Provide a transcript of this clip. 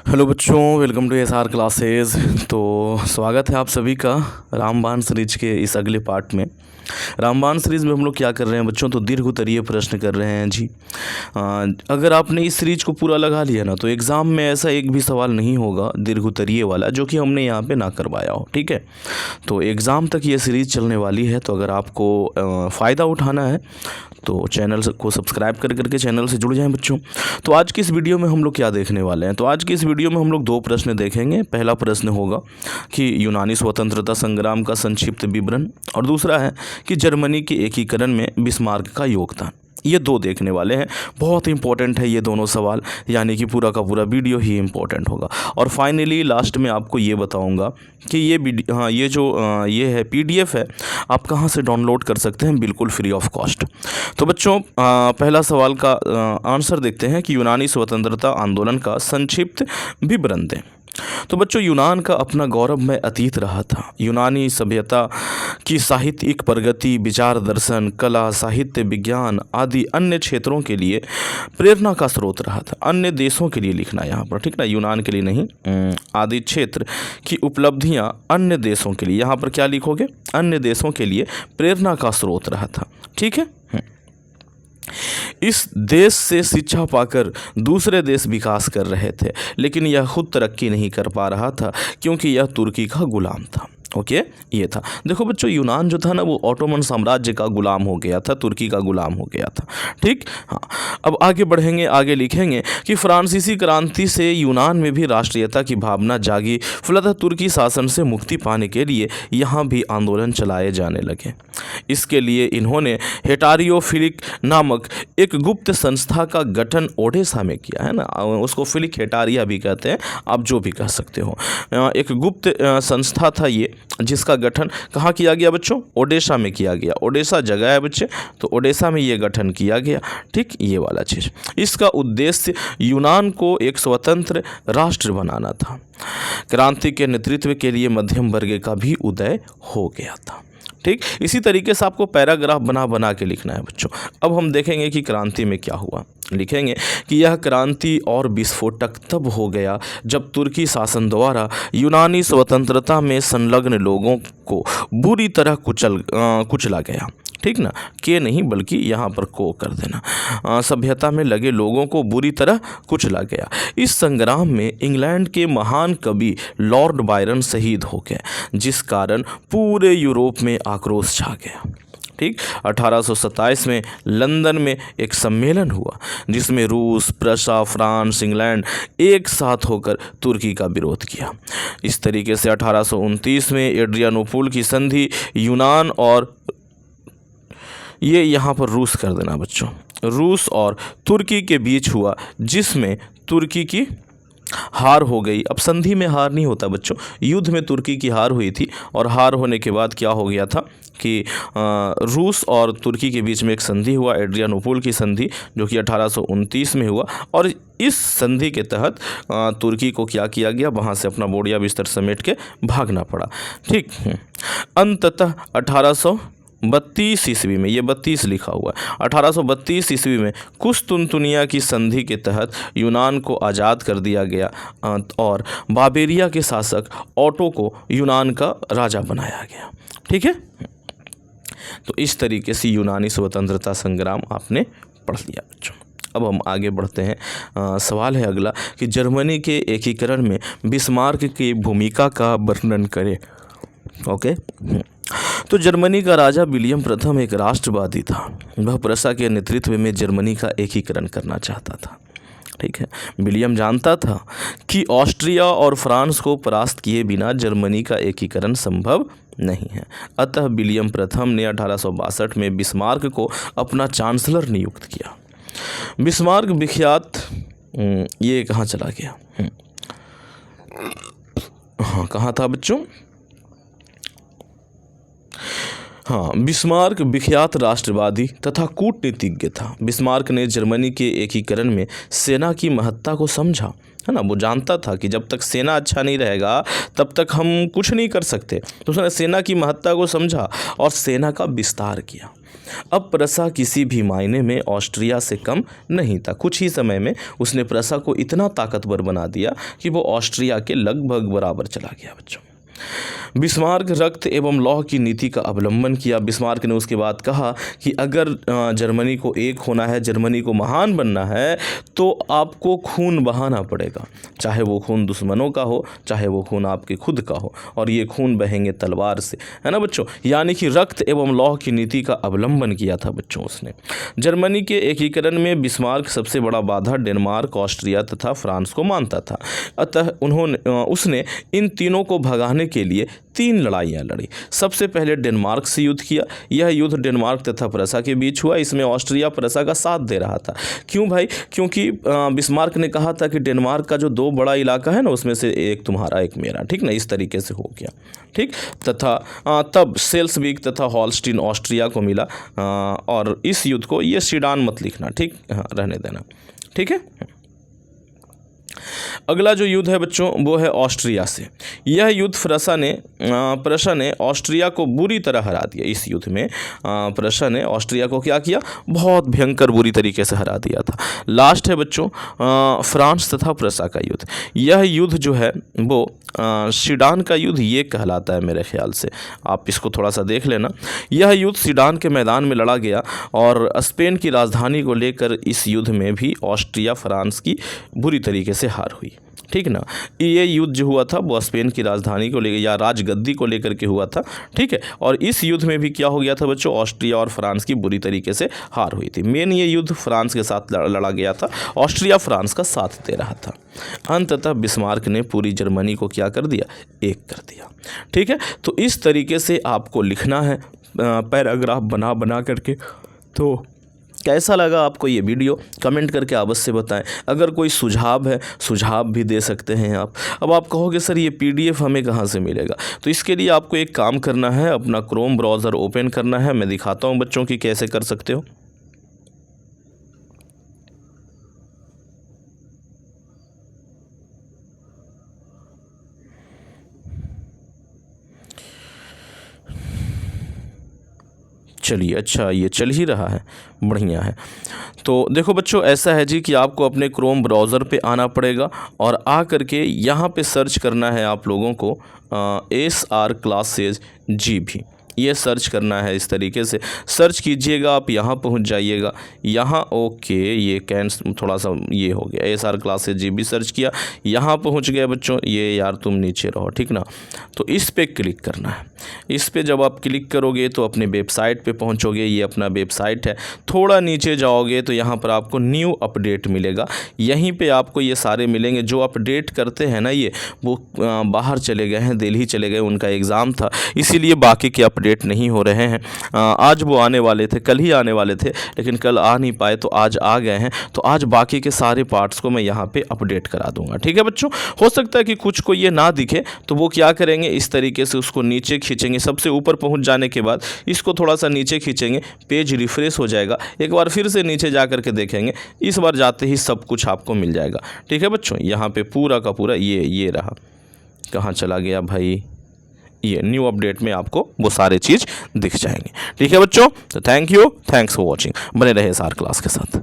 Hello बच्चों, welcome to SR classes. तो स्वागत है आप सभी का रामबाण सीरीज के इस अगले पार्ट में। रामबाण सीरीज में हम लोग क्या कर रहे हैं बच्चों, तो दीर्घ उत्तरीय प्रश्न कर रहे हैं जी। अगर आपने इस सीरीज को पूरा लगा लिया ना, तो एग्ज़ाम में ऐसा एक भी सवाल नहीं होगा दीर्घ उत्तरीय वाला जो कि हमने यहाँ पे ना करवाया हो। ठीक है, तो एग्ज़ाम तक ये सीरीज़ चलने वाली है। तो अगर आपको फ़ायदा उठाना है तो चैनल को सब्सक्राइब करके चैनल से जुड़ जाएं बच्चों। तो आज की इस वीडियो में हम लोग क्या देखने वाले हैं, तो आज की इस वीडियो में हम लोग दो प्रश्न देखेंगे। पहला प्रश्न होगा कि यूनानी स्वतंत्रता संग्राम का संक्षिप्त विवरण, और दूसरा है कि जर्मनी के एकीकरण में बिस्मार्क का योगदान। ये दो देखने वाले हैं, बहुत इंपॉर्टेंट है ये दोनों सवाल, यानी कि पूरा का पूरा वीडियो ही इंपॉर्टेंट होगा। और फाइनली लास्ट में आपको ये बताऊंगा कि ये है PDF है, आप कहाँ से डाउनलोड कर सकते हैं बिल्कुल फ्री ऑफ कॉस्ट। तो बच्चों पहला सवाल का आंसर देखते हैं कि यूनानी स्वतंत्रता आंदोलन का संक्षिप्त विवरण दें। तो बच्चों, यूनान का अपना गौरवमय अतीत रहा था। यूनानी सभ्यता की साहित्यिक प्रगति, विचार, दर्शन, कला, साहित्य, विज्ञान आदि अन्य क्षेत्रों के लिए प्रेरणा का स्रोत रहा था। अन्य देशों के लिए लिखना यहाँ पर, ठीक ना, यूनान के लिए नहीं। आदि क्षेत्र की उपलब्धियाँ अन्य देशों के लिए, यहाँ पर क्या लिखोगे, अन्य देशों के लिए प्रेरणा का स्रोत रहा था। ठीक है, इस देश से शिक्षा पाकर दूसरे देश विकास कर रहे थे, लेकिन यह खुद तरक्की नहीं कर पा रहा था क्योंकि यह तुर्की का गुलाम था। ओके, ये था। देखो बच्चों, यूनान जो था ना, वो ऑटोमन साम्राज्य का गुलाम हो गया था, तुर्की का गुलाम हो गया था। ठीक, हाँ। अब आगे बढ़ेंगे, आगे लिखेंगे कि फ्रांसीसी क्रांति से यूनान में भी राष्ट्रीयता की भावना जागी। फलतः तुर्की शासन से मुक्ति पाने के लिए यहाँ भी आंदोलन चलाए जाने लगे। इसके लिए इन्होंने हेटारियोफिलिक नामक एक गुप्त संस्था का गठन ओडेसा में किया, है ना, उसको फिलिक हेटारिया भी कहते हैं, आप जो भी कह सकते हो। एक गुप्त संस्था था ये, जिसका गठन कहाँ किया गया बच्चों, ओडेसा में किया गया। ओडेसा जगह है बच्चे, तो ओडेसा में ये गठन किया गया। ठीक, ये वाला चीज़। इसका उद्देश्य यूनान को एक स्वतंत्र राष्ट्र बनाना था। क्रांति के नेतृत्व के लिए मध्यम वर्ग का भी उदय हो गया था। ठीक, इसी तरीके से आपको पैराग्राफ बना के लिखना है बच्चों। अब हम देखेंगे कि क्रांति में क्या हुआ। लिखेंगे कि यह क्रांति और विस्फोटक तब हो गया जब तुर्की शासन द्वारा यूनानी स्वतंत्रता में संलग्न लोगों को बुरी तरह कुचला गया। ठीक ना, के नहीं बल्कि यहाँ पर को कर देना। सभ्यता में लगे लोगों को बुरी तरह कुचला गया। इस संग्राम में इंग्लैंड के महान कवि लॉर्ड बायरन शहीद हो गए, जिस कारण पूरे यूरोप में आक्रोश छा गया। ठीक, 1827 में लंदन में एक सम्मेलन हुआ जिसमें रूस, प्रशा, फ्रांस, इंग्लैंड एक साथ होकर तुर्की का विरोध किया। इस तरीके से 1829 में एड्रियानोपुल की संधि यूनान और ये यहाँ पर रूस कर देना बच्चों, रूस और तुर्की के बीच हुआ, जिसमें तुर्की की हार हो गई। अब संधि में हार नहीं होता बच्चों, युद्ध में तुर्की की हार हुई थी, और हार होने के बाद क्या हो गया था कि रूस और तुर्की के बीच में एक संधि हुआ, एड्रियानोपुल की संधि, जो कि 1829 में हुआ। और इस संधि के तहत तुर्की को क्या किया गया, वहाँ से अपना बोरिया बिस्तर समेट के भागना पड़ा। ठीक, अंततः 1832 ईस्वी में, ये 32 लिखा हुआ है, 1832 ईस्वी में कुस्तुनतुनिया की संधि के तहत यूनान को आज़ाद कर दिया गया और बाबेरिया के शासक ऑटो को यूनान का राजा बनाया गया। ठीक है, तो इस तरीके से यूनानी स्वतंत्रता संग्राम आपने पढ़ लिया बच्चों। अब हम आगे बढ़ते हैं। सवाल है अगला कि जर्मनी के एकीकरण में बिस्मार्क की भूमिका का वर्णन करें। ओके, तो जर्मनी का राजा विलियम प्रथम एक राष्ट्रवादी था। वह प्रशा के नेतृत्व में जर्मनी का एकीकरण करना चाहता था। ठीक है, विलियम जानता था कि ऑस्ट्रिया और फ्रांस को परास्त किए बिना जर्मनी का एकीकरण संभव नहीं है। अतः विलियम प्रथम ने 1862 में बिस्मार्क को अपना चांसलर नियुक्त किया। बिस्मार्क विख्यात, ये कहाँ चला गया, हाँ कहाँ था बच्चों, हाँ, बिस्मार्क विख्यात राष्ट्रवादी तथा कूटनीतिज्ञ था। बिस्मार्क ने जर्मनी के एकीकरण में सेना की महत्ता को समझा, है ना। वो जानता था कि जब तक सेना अच्छा नहीं रहेगा तब तक हम कुछ नहीं कर सकते। तो उसने सेना की महत्ता को समझा और सेना का विस्तार किया। अब प्रसा किसी भी मायने में ऑस्ट्रिया से कम नहीं था। कुछ ही समय में उसने प्रसा को इतना ताकतवर बना दिया कि वो ऑस्ट्रिया के लगभग बराबर चला गया बच्चों। बिस्मार्क रक्त एवं लौह की नीति का अवलंबन किया। बिस्मार्क ने उसके बाद कहा कि अगर जर्मनी को एक होना है, जर्मनी को महान बनना है, तो आपको खून बहाना पड़ेगा, चाहे वो खून दुश्मनों का हो, चाहे वो खून आपके खुद का हो, और ये खून बहेंगे तलवार से, है ना बच्चों। यानी कि रक्त एवं लौह की नीति का अवलंबन किया था बच्चों उसने। जर्मनी के एकीकरण में बिस्मार्क सबसे बड़ा बाधा डेनमार्क, ऑस्ट्रिया तथा फ्रांस को मानता था। अतः उसने इन तीनों को भगाने के लिए 3 लड़ाइयाँ लड़ी। सबसे पहले डेनमार्क से युद्ध किया। यह युद्ध डेनमार्क तथा प्रसा के बीच हुआ। इसमें ऑस्ट्रिया प्रसा का साथ दे रहा था। क्यों भाई? क्योंकि बिस्मार्क ने कहा था कि डेनमार्क का जो 2 बड़ा इलाका है ना, उसमें से एक तुम्हारा एक मेरा, ठीक ना, इस तरीके से हो गया, ठीक। तथा तब सेल्सविक तथा हॉलस्टीन ऑस्ट्रिया को मिला। और इस युद्ध को, ये सीडान मत लिखना, ठीक, हाँ रहने देना, ठीक है। अगला जो युद्ध है बच्चों वो है ऑस्ट्रिया से। यह युद्ध प्रशा ने ऑस्ट्रिया को बुरी तरह हरा दिया। इस युद्ध में प्रशा ने ऑस्ट्रिया को क्या किया? बहुत भयंकर बुरी तरीके से हरा दिया था। लास्ट है बच्चों फ्रांस तथा प्रशा का युद्ध। यह युद्ध जो है वो सीडान का युद्ध ये कहलाता है मेरे ख्याल से, आप इसको थोड़ा सा देख लेना। यह युद्ध सीडान के मैदान में लड़ा गया और स्पेन की राजधानी को लेकर इस युद्ध में भी ऑस्ट्रिया फ्रांस की बुरी तरीके से हार हुई, ठीक ना। ये युद्ध जो हुआ था वो स्पेन की राजधानी को लेकर या राजगद्दी को लेकर के हुआ था, ठीक है। और इस युद्ध में भी क्या हो गया था बच्चों? ऑस्ट्रिया और फ्रांस की बुरी तरीके से हार हुई थी। मेन ये युद्ध फ्रांस के साथ लड़ा गया था, ऑस्ट्रिया फ्रांस का साथ दे रहा था। अंततः बिस्मार्क ने पूरी जर्मनी को क्या कर दिया? एक कर दिया, ठीक है। तो इस तरीके से आपको लिखना है पैराग्राफ बना बना करके। तो कैसा लगा आपको ये वीडियो? कमेंट करके अवश्य बताएं। अगर कोई सुझाव है, सुझाव भी दे सकते हैं आप। अब आप कहोगे सर ये PDF हमें कहाँ से मिलेगा? तो इसके लिए आपको एक काम करना है, अपना क्रोम ब्राउज़र ओपन करना है। मैं दिखाता हूँ बच्चों की कैसे कर सकते हो। चलिए, अच्छा ये चल ही रहा है, बढ़िया है। तो देखो बच्चों ऐसा है जी कि आपको अपने क्रोम ब्राउज़र पे आना पड़ेगा और आ करके यहाँ पे सर्च करना है आप लोगों को SR क्लासेज GB, ये सर्च करना है। इस तरीके से सर्च कीजिएगा, आप यहाँ पहुँच जाइएगा। यहाँ ओके, ये थोड़ा सा ये हो गया, SR क्लासेज GB सर्च किया, यहाँ पहुँच गए बच्चों। ये यार तुम नीचे रहो, ठीक ना। तो इस पे क्लिक करना है। इस पे जब आप क्लिक करोगे तो अपने वेबसाइट पे पहुँचोगे। ये अपना वेबसाइट है। थोड़ा नीचे जाओगे तो यहाँ पर आपको न्यू अपडेट मिलेगा। यहीं पे आपको ये सारे मिलेंगे जो अपडेट करते हैं ना, ये वो बाहर चले गए हैं, दिल्ली चले गए, उनका एग्ज़ाम था, इसीलिए बाकी के अपडेट नहीं हो रहे हैं। आज वो आने वाले थे, कल ही आने वाले थे, लेकिन कल आ नहीं पाए तो आज आ गए हैं। तो आज बाकी के सारे पार्ट्स को मैं यहाँ पे अपडेट करा दूंगा, ठीक है बच्चों। हो सकता है कि कुछ को ये ना दिखे तो वो क्या करेंगे, इस तरीके से उसको नीचे खींचेंगे। सबसे ऊपर पहुँच जाने के बाद इसको थोड़ा सा नीचे खींचेंगे, पेज रिफ्रेश हो जाएगा। एक बार फिर से नीचे जा करके देखेंगे, इस बार जाते ही सब कुछ आपको मिल जाएगा, ठीक है बच्चों। यहाँ पे पूरा का पूरा ये रहा। कहाँ चला गया भाई? ये न्यू अपडेट में आपको वो सारे चीज़ दिख जाएंगे, ठीक है बच्चों। तो thank you, thanks for watching. बने रहे SR क्लास के साथ।